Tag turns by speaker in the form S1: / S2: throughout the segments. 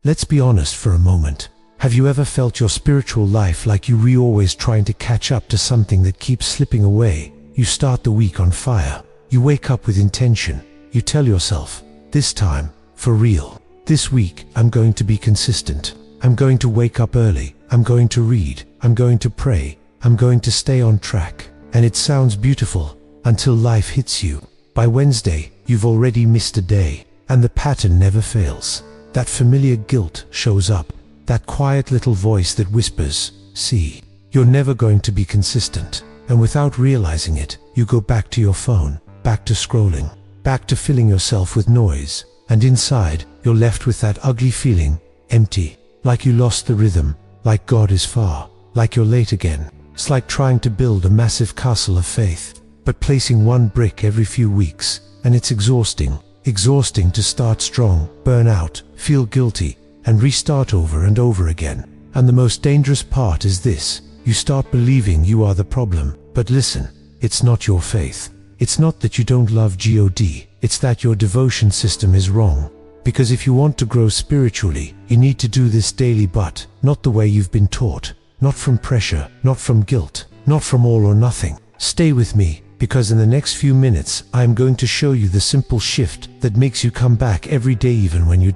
S1: Let's be honest for a moment. Have you ever felt your spiritual life like you're always trying to catch up to something that keeps slipping away? You start the week on fire. You wake up with intention. You tell yourself, this time, for real. This week, I'm going to be consistent. I'm going to wake up early. I'm going to read. I'm going to pray. I'm going to stay on track. And it sounds beautiful until life hits you. By Wednesday, you've already missed a day. And the pattern never fails. That familiar guilt shows up. That quiet little voice that whispers, see, you're never going to be consistent. And without realizing it, you go back to your phone, back to scrolling, back to filling yourself with noise. And inside, you're left with that ugly feeling, empty, like you lost the rhythm, like God is far, like you're late again. It's like trying to build a massive castle of faith, but placing one brick every few weeks. And it's exhausting. Exhausting to start strong, burn out, feel guilty, and restart over and over again. And the most dangerous part is this: you start believing you are the problem. But listen, it's not your faith. It's not that you don't love God, it's that your devotion system is wrong. Because if you want to grow spiritually, you need to do this daily, but not the way you've been taught. Not from pressure, not from guilt, not from all or nothing. Stay with me, because in the next few minutes, I am going to show you the simple shift that makes you come back every day even when you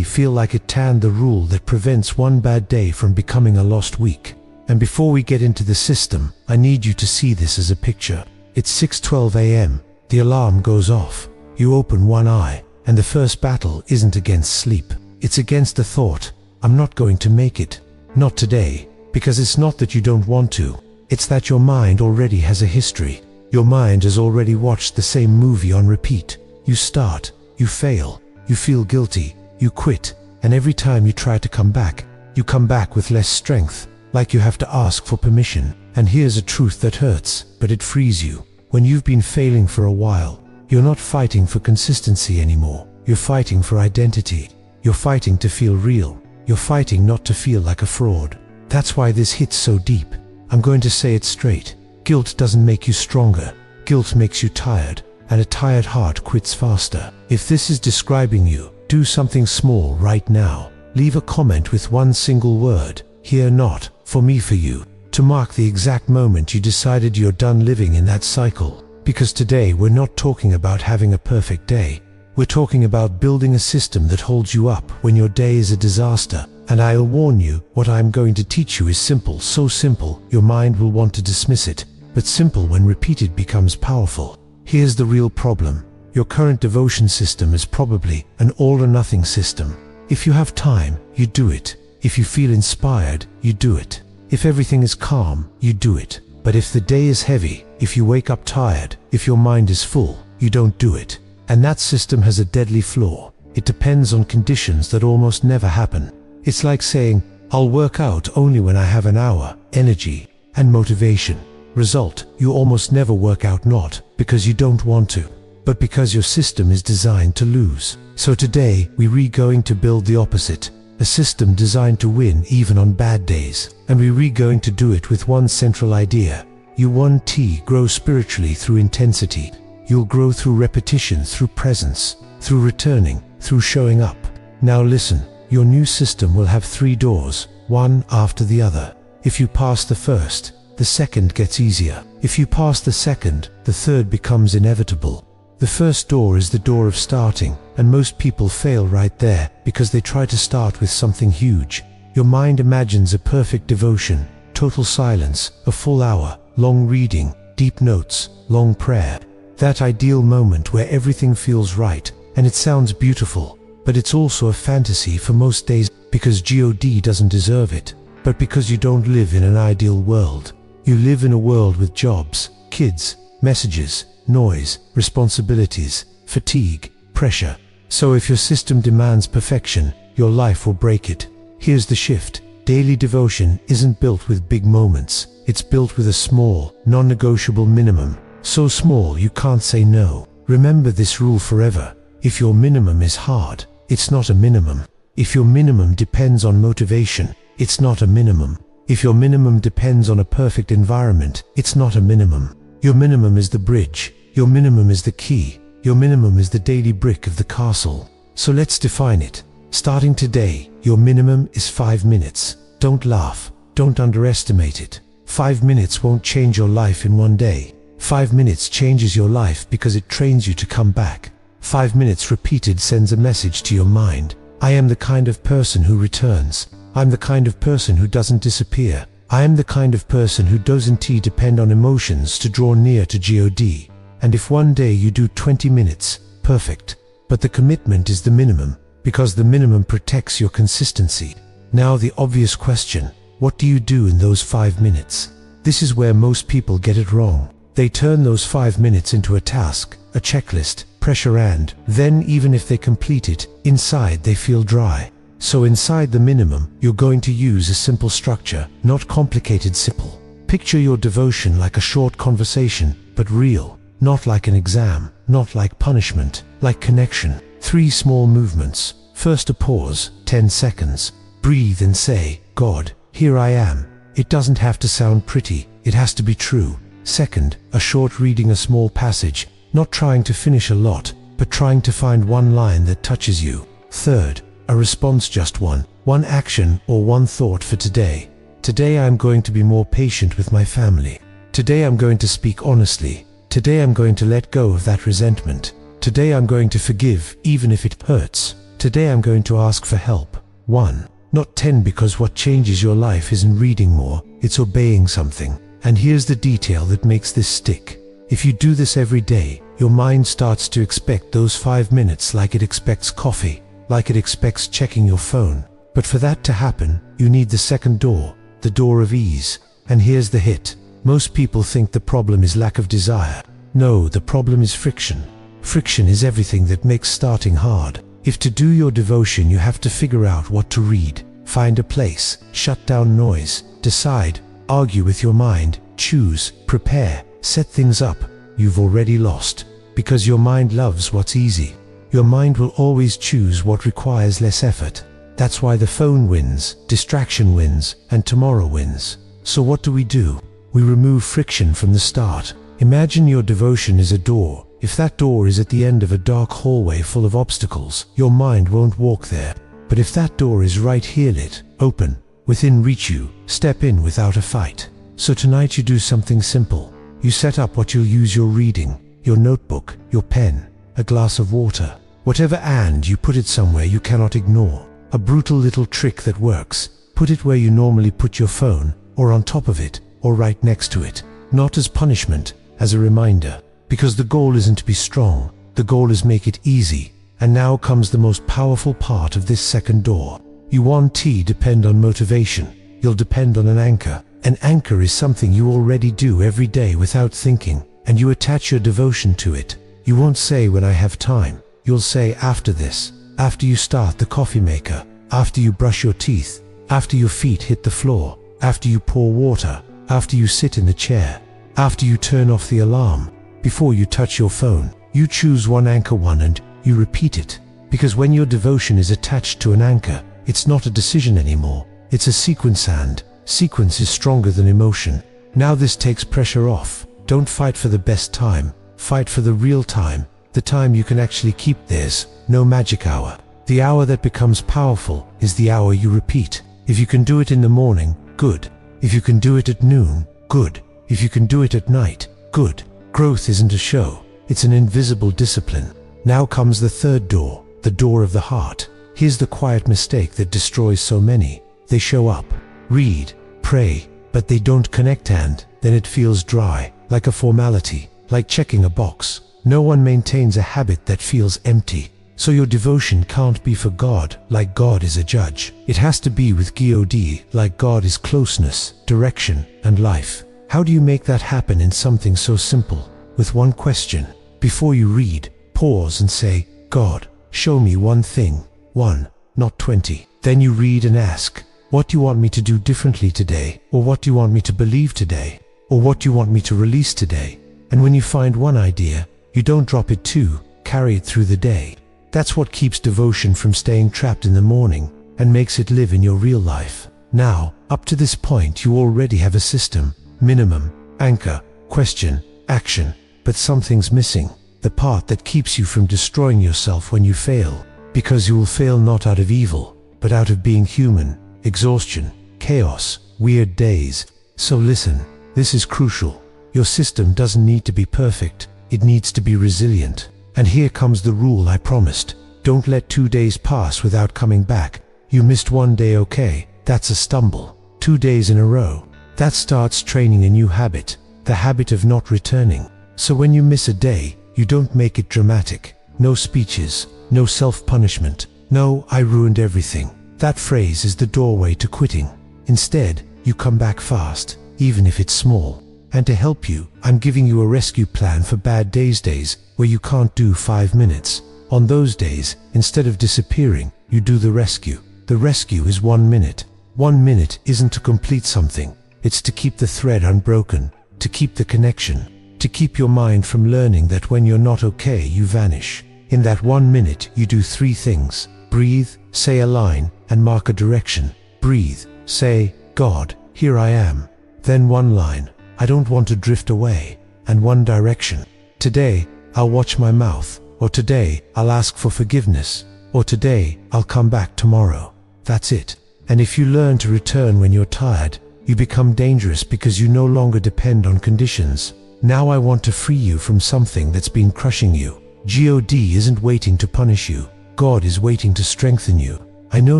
S1: feel like it the rule that prevents one bad day from becoming a lost week. And before we get into the system, I need you to see this as a picture. It's 6:12 a.m. The alarm goes off. You open one eye, and the first battle isn't against sleep. It's against the thought, I'm not going to make it. Not today. Because it's not that you don't want to. It's that your mind already has a history. Your mind has already watched the same movie on repeat. You start, you fail, you feel guilty, you quit, and every time you try to come back, you come back with less strength, like you have to ask for permission. And here's a truth that hurts, but it frees you. When you've been failing for a while, you're not fighting for consistency anymore. You're fighting for identity. You're fighting to feel real. You're fighting not to feel like a fraud. That's why this hits so deep. I'm going to say it straight. Guilt doesn't make you stronger. Guilt makes you tired, and a tired heart quits faster. If this is describing you, do something small right now. Leave a comment with one single word, here not, for me for you, to mark the exact moment you decided you're done living in that cycle. Because today we're not talking about having a perfect day. We're talking about building a system that holds you up when your day is a disaster. And I'll warn you, what I'm going to teach you is simple, so simple, your mind will want to dismiss it. But simple when repeated becomes powerful. Here's the real problem. Your current devotion system is probably an all-or-nothing system. If you have time, you do it. If you feel inspired, you do it. If everything is calm, you do it. But if the day is heavy, if you wake up tired, if your mind is full, you don't do it. And that system has a deadly flaw. It depends on conditions that almost never happen. It's like saying, I'll work out only when I have an hour, energy, and motivation. Result, you almost never work out, not because you don't want to, but because your system is designed to lose. So today, we're going to build the opposite. A system designed to win even on bad days. And we're going to do it with one central idea. You want to grow spiritually through intensity. You'll grow through repetition, through presence, through returning, through showing up. Now listen, your new system will have 3 doors, one after the other. If you pass the first, the second gets easier. If you pass the second, the third becomes inevitable. The first door is the door of starting, and most people fail right there because they try to start with something huge. Your mind imagines a perfect devotion, total silence, a full hour, long reading, deep notes, long prayer. That ideal moment where everything feels right, and it sounds beautiful, but it's also a fantasy for most days because God doesn't deserve it, but because you don't live in an ideal world. You live in a world with jobs, kids, messages, noise, responsibilities, fatigue, pressure. So if your system demands perfection, your life will break it. Here's the shift. Daily devotion isn't built with big moments. It's built with a small, non-negotiable minimum. So small you can't say no. Remember this rule forever. If your minimum is hard, it's not a minimum. If your minimum depends on motivation, it's not a minimum. If your minimum depends on a perfect environment, it's not a minimum. Your minimum is the bridge. Your minimum is the key. Your minimum is the daily brick of the castle. So let's define it. Starting today, your minimum is 5 minutes. Don't laugh. Don't underestimate it. 5 minutes won't change your life in one day. 5 minutes changes your life because it trains you to come back. 5 minutes repeated sends a message to your mind. I am the kind of person who returns. I'm the kind of person who doesn't disappear. I am the kind of person who doesn't depend on emotions to draw near to God. And if one day you do 20 minutes, perfect. But the commitment is the minimum, because the minimum protects your consistency. Now the obvious question, what do you do in those 5 minutes? This is where most people get it wrong. They turn those 5 minutes into a task, a checklist, pressure, and then even if they complete it, inside they feel dry. So inside the minimum, you're going to use a simple structure, not complicated, simple. Picture your devotion like a short conversation, but real. Not like an exam, not like punishment, like connection. 3 small movements. First, a pause, 10 seconds. Breathe and say, God, here I am. It doesn't have to sound pretty, it has to be true. Second, a short reading, a small passage, not trying to finish a lot, but trying to find one line that touches you. Third, a response, just one action or one thought for today. Today I'm going to be more patient with my family. Today I'm going to speak honestly. Today I'm going to let go of that resentment. Today I'm going to forgive, even if it hurts. Today I'm going to ask for help. 1, not 10, because what changes your life isn't reading more, it's obeying something. And here's the detail that makes this stick. If you do this every day, your mind starts to expect those 5 minutes like it expects coffee, like it expects checking your phone. But for that to happen, you need the second door, the door of ease. And here's the hit. Most people think the problem is lack of desire. No, the problem is friction. Friction is everything that makes starting hard. If to do your devotion you have to figure out what to read, find a place, shut down noise, decide, argue with your mind, choose, prepare, set things up, you've already lost. Because your mind loves what's easy. Your mind will always choose what requires less effort. That's why the phone wins, distraction wins, and tomorrow wins. So what do? We remove friction from the start. Imagine your devotion is a door. If that door is at the end of a dark hallway full of obstacles, your mind won't walk there. But if that door is right here, lit, open, within reach, you step in without a fight. So tonight you do something simple. You set up what you'll use: your reading, your notebook, your pen, a glass of water, whatever, and you put it somewhere you cannot ignore. A brutal little trick that works. Put it where you normally put your phone, or on top of it, or right next to it. Not as punishment, as a reminder. Because the goal isn't to be strong, the goal is make it easy. And now comes the most powerful part of this second door. You won't depend on motivation, you'll depend on an anchor. An anchor is something you already do every day without thinking, and you attach your devotion to it. You won't say when I have time, you'll say after this, after you start the coffee maker, after you brush your teeth, after your feet hit the floor, after you pour water, after you sit in the chair, after you turn off the alarm, before you touch your phone. You choose one anchor, and you repeat it. Because when your devotion is attached to an anchor, it's not a decision anymore, it's a sequence, and sequence is stronger than emotion. Now this takes pressure off. Don't fight for the best time, fight for the real time, the time you can actually keep. There's no magic hour. The hour that becomes powerful is the hour you repeat. If you can do it in the morning, good. If you can do it at noon, good. If you can do it at night, good. Growth isn't a show, it's an invisible discipline. Now comes the third door, the door of the heart. Here's the quiet mistake that destroys so many. They show up, read, pray, but they don't connect, and then it feels dry, like a formality, like checking a box. No one maintains a habit that feels empty. So your devotion can't be for God, like God is a judge. It has to be with God, like God is closeness, direction, and life. How do you make that happen in something so simple? With one question. Before you read, pause and say, God, show me one thing. 1, not 20. Then you read and ask, what do you want me to do differently today? Or what do you want me to believe today? Or what do you want me to release today? And when you find one idea, you don't drop it. 2, carry it through the day. That's what keeps devotion from staying trapped in the morning and makes it live in your real life. Now, up to this point you already have a system, minimum, anchor, question, action, but something's missing. The part that keeps you from destroying yourself when you fail. Because you will fail not out of evil, but out of being human, exhaustion, chaos, weird days. So listen, this is crucial. Your system doesn't need to be perfect, it needs to be resilient. And here comes the rule I promised. Don't let 2 days pass without coming back. You missed 1 day, okay, that's a stumble. 2 days in a row, that starts training a new habit, the habit of not returning. So when you miss a day, you don't make it dramatic. No speeches, no self-punishment, no "I ruined everything." That phrase is the doorway to quitting. Instead, you come back fast, even if it's small. And to help you, I'm giving you a rescue plan for bad days where you can't do 5 minutes. On those days, instead of disappearing, you do the rescue. The rescue is 1 minute. 1 minute isn't to complete something, it's to keep the thread unbroken, to keep the connection, to keep your mind from learning that when you're not okay, you vanish. In that 1 minute, you do 3 things. Breathe, say a line, and mark a direction. Breathe, say, "God, here I am." Then 1 line, "I don't want to drift away," and 1 direction. "Today, I'll watch my mouth," or "Today, I'll ask for forgiveness," or "Today, I'll come back tomorrow." That's it. And if you learn to return when you're tired, you become dangerous because you no longer depend on conditions. Now I want to free you from something that's been crushing you. God isn't waiting to punish you. God is waiting to strengthen you. I know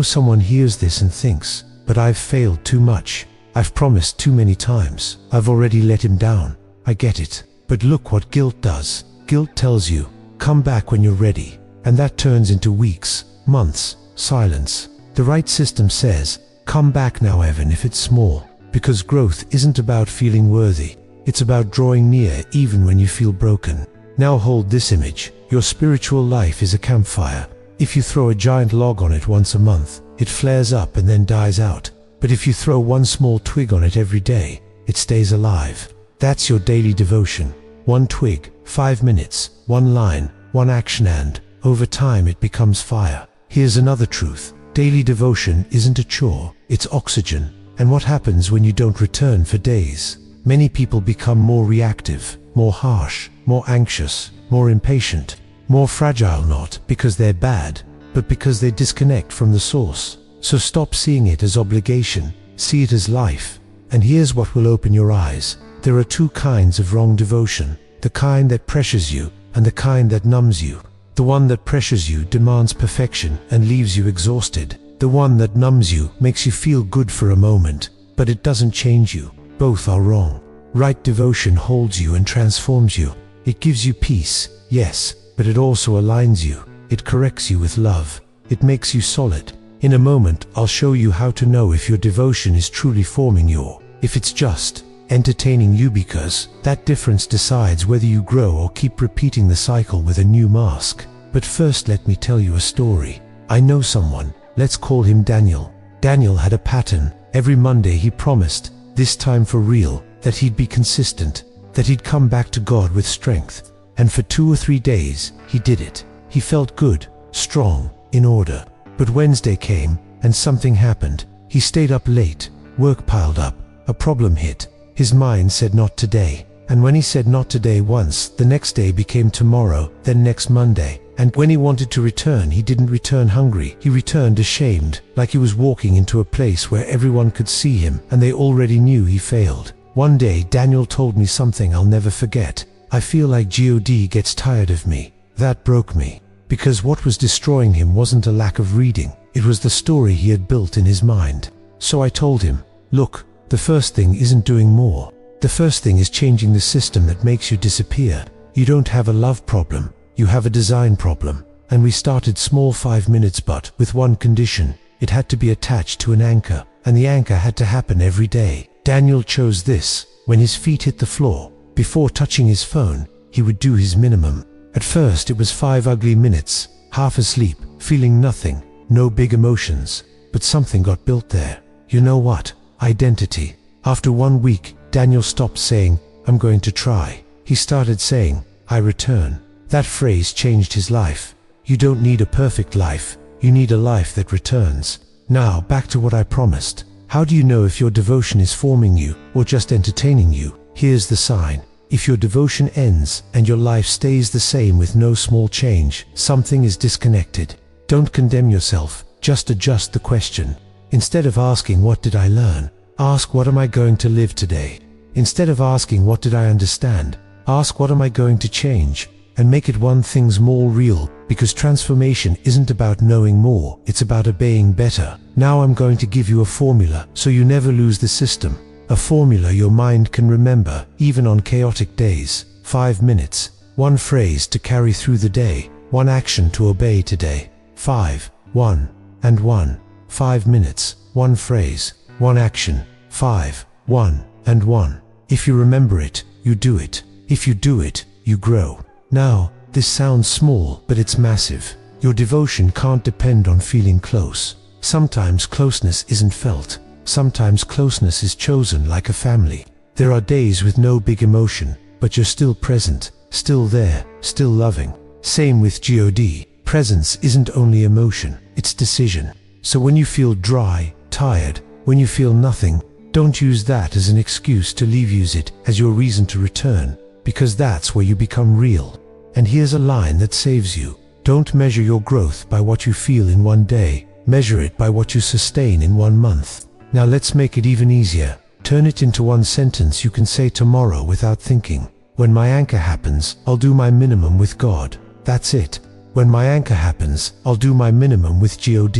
S1: someone hears this and thinks, "But I've failed too much. I've promised too many times. I've already let him down." I get it. But look what guilt does. Guilt tells you, "Come back when you're ready." And that turns into weeks, months, silence. The right system says, "Come back now, even if it's small." Because growth isn't about feeling worthy. It's about drawing near even when you feel broken. Now hold this image. Your spiritual life is a campfire. If you throw a giant log on it once a month, it flares up and then dies out. But if you throw 1 small twig on it every day, it stays alive. That's your daily devotion. 1 twig, 5 minutes, 1 line, 1 action, and over time it becomes fire. Here's another truth. Daily devotion isn't a chore, it's oxygen. And what happens when you don't return for days? Many people become more reactive, more harsh, more anxious, more impatient, more fragile, not because they're bad, but because they disconnect from the source. So stop seeing it as obligation, see it as life. And here's what will open your eyes. There are 2 kinds of wrong devotion, the kind that pressures you and the kind that numbs you. The one that pressures you demands perfection and leaves you exhausted. The one that numbs you makes you feel good for a moment, but it doesn't change you. Both are wrong. Right devotion holds you and transforms you. It gives you peace, yes, but it also aligns you. It corrects you with love. It makes you solid. In a moment, I'll show you how to know if your devotion is truly forming you, or if it's just entertaining you, because that difference decides whether you grow or keep repeating the cycle with a new mask. But first, let me tell you a story. I know someone. Let's call him Daniel. Daniel had a pattern. Every Monday he promised, this time for real, that he'd be consistent, that he'd come back to God with strength. And for 2 or 3 days, he did it. He felt good, strong, in order. But Wednesday came, and something happened. He stayed up late, work piled up, a problem hit. His mind said not today. And when he said not today once, the next day became tomorrow, then next Monday. And when he wanted to return, he didn't return hungry. He returned ashamed, like he was walking into a place where everyone could see him, and they already knew he failed. One day, Daniel told me something I'll never forget. "I feel like God gets tired of me." That broke me. Because what was destroying him wasn't a lack of reading. It was the story he had built in his mind. So I told him, "Look, the first thing isn't doing more. The first thing is changing the system that makes you disappear. You don't have a love problem. You have a design problem." And we started small, 5 minutes, but with one condition. It had to be attached to an anchor, and the anchor had to happen every day. Daniel chose this. When his feet hit the floor, before touching his phone, he would do his minimum. At first it was 5 ugly minutes, half asleep, feeling nothing, no big emotions. But something got built there. You know what? Identity. After 1 week, Daniel stopped saying, "I'm going to try." He started saying, "I return." That phrase changed his life. You don't need a perfect life. You need a life that returns. Now, back to what I promised. How do you know if your devotion is forming you or just entertaining you? Here's the sign. If your devotion ends and your life stays the same with no small change, something is disconnected. Don't condemn yourself, just adjust the question. Instead of asking what did I learn, ask what am I going to live today. Instead of asking what did I understand, ask what am I going to change, and make it one thing's more real, because transformation isn't about knowing more, it's about obeying better. Now I'm going to give you a formula so you never lose the system. A formula your mind can remember, even on chaotic days. 5 minutes, 1 phrase to carry through the day, 1 action to obey today. 5, 1, and 1. 5 minutes, 1 phrase, 1 action. 5, 1, and 1. If you remember it, you do it. If you do it, you grow. Now, this sounds small, but it's massive. Your devotion can't depend on feeling close. Sometimes closeness isn't felt. Sometimes closeness is chosen, like a family. There are days with no big emotion, but you're still present, still there, still loving. Same with God. Presence isn't only emotion, it's decision. So when you feel dry, tired, when you feel nothing, don't use that as an excuse to leave. Use it as your reason to return, because that's where you become real. And here's a line that saves you. Don't measure your growth by what you feel in one day. Measure it by what you sustain in 1 month. Now let's make it even easier. Turn it into one sentence you can say tomorrow without thinking. When my anchor happens, I'll do my minimum with God. That's it. When my anchor happens, I'll do my minimum with God.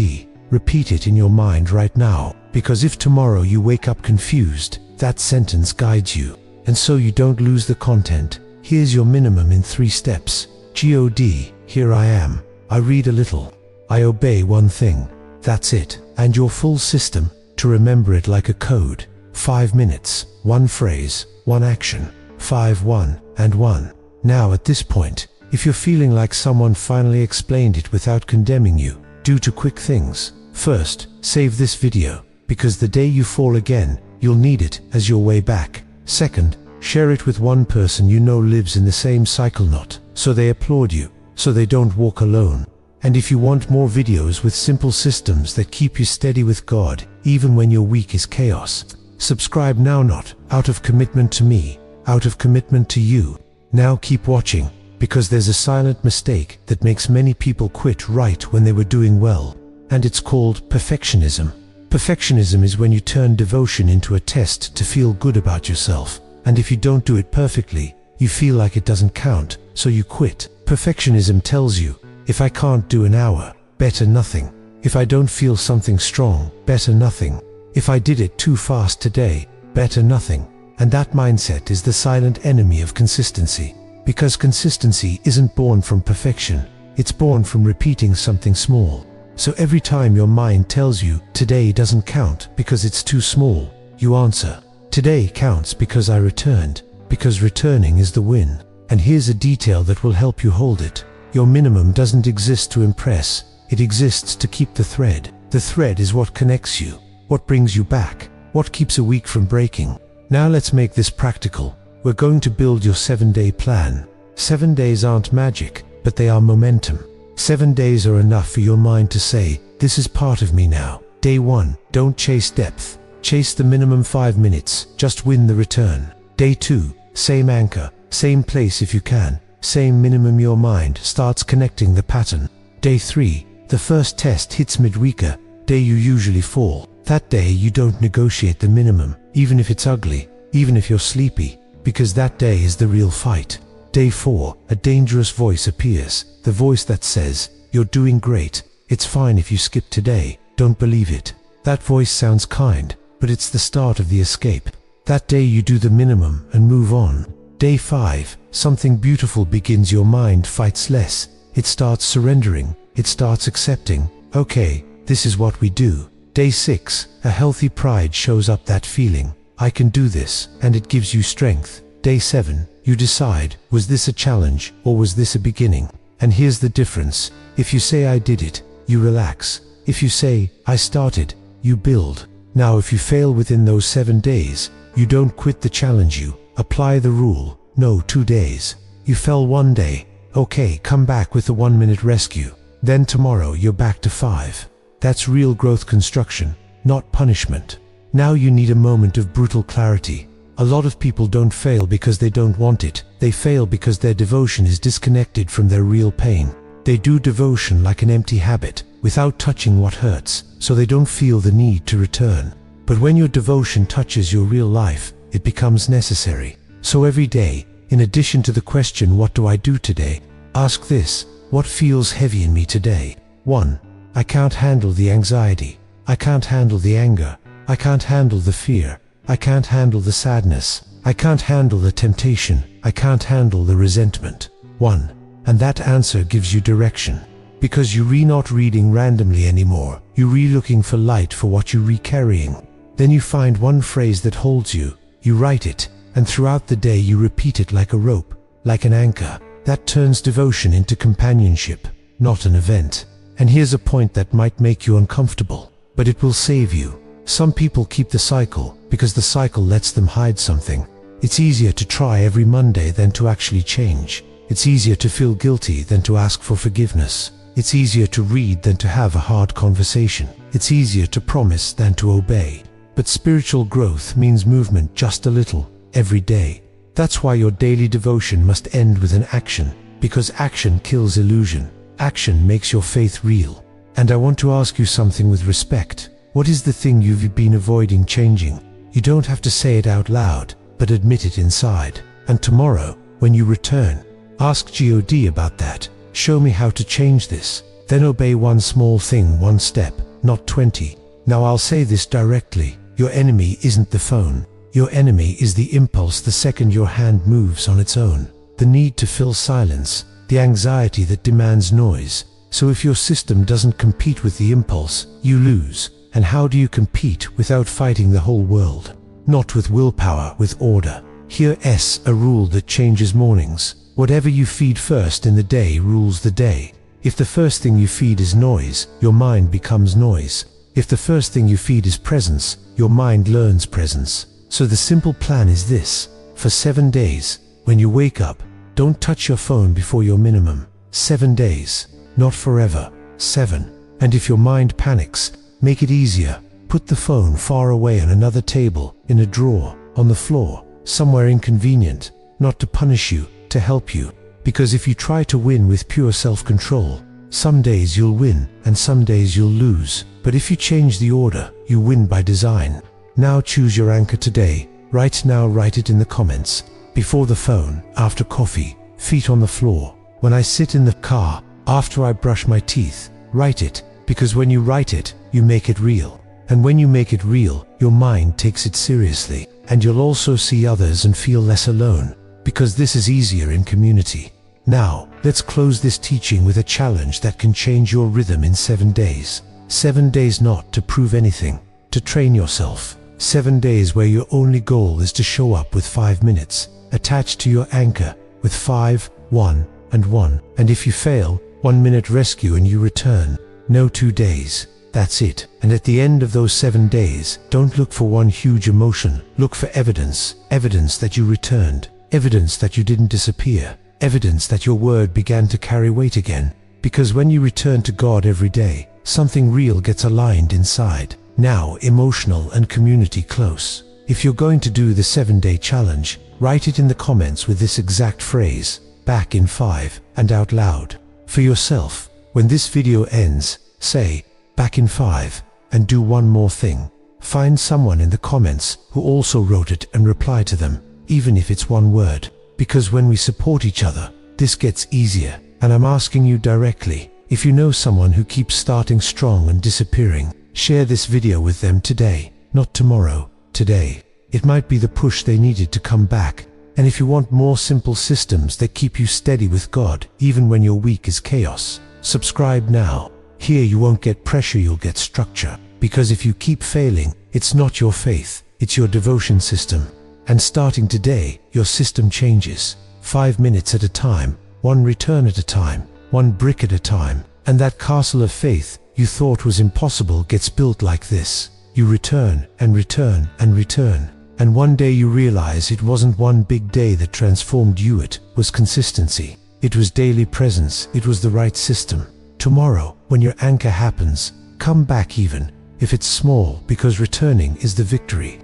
S1: Repeat it in your mind right now, because if tomorrow you wake up confused, that sentence guides you. And so you don't lose the content. Here's your minimum in 3 steps. God, here I am. I read a little. I obey 1 thing. That's it. And your full system, to remember it like a code. 5 minutes, 1 phrase, 1 action. 5, 1, and 1. Now at this point, if you're feeling like someone finally explained it without condemning you, do 2 quick things. First, save this video, because the day you fall again, you'll need it as your way back. Second, share it with 1 person you know lives in the same cycle knot, so they applaud you, so they don't walk alone. And if you want more videos with simple systems that keep you steady with God, even when your week is chaos, subscribe now, not out of commitment to me, out of commitment to you. Now keep watching, because there's a silent mistake that makes many people quit right when they were doing well, and it's called perfectionism. Perfectionism is when you turn devotion into a test to feel good about yourself. And if you don't do it perfectly, you feel like it doesn't count, so you quit. Perfectionism tells you, if I can't do an hour, better nothing. If I don't feel something strong, better nothing. If I did it too fast today, better nothing. And that mindset is the silent enemy of consistency. Because consistency isn't born from perfection, it's born from repeating something small. So every time your mind tells you, today doesn't count because it's too small, you answer, today counts because I returned, because returning is the win. And here's a detail that will help you hold it. Your minimum doesn't exist to impress, it exists to keep the thread. The thread is what connects you, what brings you back, what keeps a week from breaking. Now let's make this practical. We're going to build your 7-day plan. 7 days aren't magic, but they are momentum. 7 days are enough for your mind to say, this is part of me now. Day 1, don't chase depth. Chase the minimum 5 minutes, just win the return. Day 2, same anchor, same place if you can, same minimum. Your mind starts connecting the pattern. Day 3, the first test hits midweeker, day you usually fall. That day you don't negotiate the minimum, even if it's ugly, even if you're sleepy, because that day is the real fight. Day 4, a dangerous voice appears, the voice that says, you're doing great, it's fine if you skip today, don't believe it. That voice sounds kind, but it's the start of the escape. That day you do the minimum and move on. Day 5, something beautiful begins. Your mind fights less, it starts surrendering, it starts accepting, okay, this is what we do. Day 6, a healthy pride shows up, that feeling, I can do this, and it gives you strength. Day 7, you decide, was this a challenge or was this a beginning? And here's the difference. If you say I did it, you relax. If you say I started, you build. Now if you fail within those 7 days, you don't quit the challenge, you apply the rule. No, 2 days. You fell 1 day. Okay, come back with the 1-minute rescue. Then tomorrow you're back to 5. That's real growth construction, not punishment. Now you need a moment of brutal clarity. A lot of people don't fail because they don't want it. They fail because their devotion is disconnected from their real pain. They do devotion like an empty habit, without touching what hurts, so they don't feel the need to return. But when your devotion touches your real life, it becomes necessary. So every day, in addition to the question, what do I do today? Ask this: what feels heavy in me today? 1. I can't handle the anxiety. I can't handle the anger. I can't handle the fear. I can't handle the sadness. I can't handle the temptation. I can't handle the resentment. 1. And that answer gives you direction. Because you not reading randomly anymore. You looking for light for what you carrying. Then you find one phrase that holds you. You write it, and throughout the day you repeat it like a rope, like an anchor. That turns devotion into companionship, not an event. And here's a point that might make you uncomfortable, but it will save you. Some people keep the cycle because the cycle lets them hide something. It's easier to try every Monday than to actually change. It's easier to feel guilty than to ask for forgiveness. It's easier to read than to have a hard conversation. It's easier to promise than to obey. But spiritual growth means movement just a little, every day. That's why your daily devotion must end with an action, because action kills illusion. Action makes your faith real. And I want to ask you something with respect. What is the thing you've been avoiding changing? You don't have to say it out loud, but admit it inside. And tomorrow, when you return, ask God about that. Show me how to change this. Then obey one small thing, one step, not 20. Now I'll say this directly. Your enemy isn't the phone. Your enemy is the impulse the second your hand moves on its own. The need to fill silence, the anxiety that demands noise. So if your system doesn't compete with the impulse, you lose. And how do you compete without fighting the whole world? Not with willpower, with order. Here's a rule that changes mornings. Whatever you feed first in the day rules the day. If the first thing you feed is noise, your mind becomes noise. If the first thing you feed is presence, your mind learns presence. So the simple plan is this. For 7 days, when you wake up, don't touch your phone before your minimum. 7 days, not forever. 7. And if your mind panics, make it easier. Put the phone far away on another table, in a drawer, on the floor, somewhere inconvenient, not to punish you, to help you. Because if you try to win with pure self-control, some days you'll win and some days you'll lose. But if you change the order, you win by design. Now choose your anchor today. Right now, write it in the comments. Before the phone, after coffee, feet on the floor, when I sit in the car, after I brush my teeth. Write it, because when you write it, you make it real. And when you make it real, your mind takes it seriously. And you'll also see others and feel less alone, because this is easier in community. Now, let's close this teaching with a challenge that can change your rhythm in 7 days. 7 days not to prove anything, to train yourself. 7 days where your only goal is to show up with 5 minutes, attached to your anchor, with 5, 1, and 1. And if you fail, 1 minute rescue and you return. No 2 days. That's it. And at the end of those 7 days, don't look for one huge emotion. Look for evidence. Evidence that you returned. Evidence that you didn't disappear. Evidence that your word began to carry weight again. Because when you return to God every day, something real gets aligned inside. Now, emotional and community close. If you're going to do the 7-day challenge, write it in the comments with this exact phrase, back in 5, and out loud. For yourself, when this video ends, say, back in 5, and do one more thing. Find someone in the comments who also wrote it and reply to them, even if it's one word. Because when we support each other, this gets easier. And I'm asking you directly, if you know someone who keeps starting strong and disappearing, share this video with them today, not tomorrow, today. It might be the push they needed to come back. And if you want more simple systems that keep you steady with God, even when your week is chaos, subscribe now. Here you won't get pressure, you'll get structure. Because if you keep failing, it's not your faith, it's your devotion system. And starting today, your system changes. 5 minutes at a time, 1 return at a time, 1 brick at a time. And that castle of faith you thought was impossible gets built like this. You return and return and return. And one day you realize it wasn't one big day that transformed you, it was consistency. It was daily presence, it was the right system. Tomorrow, when your anchor happens, come back even if it's small, because returning is the victory.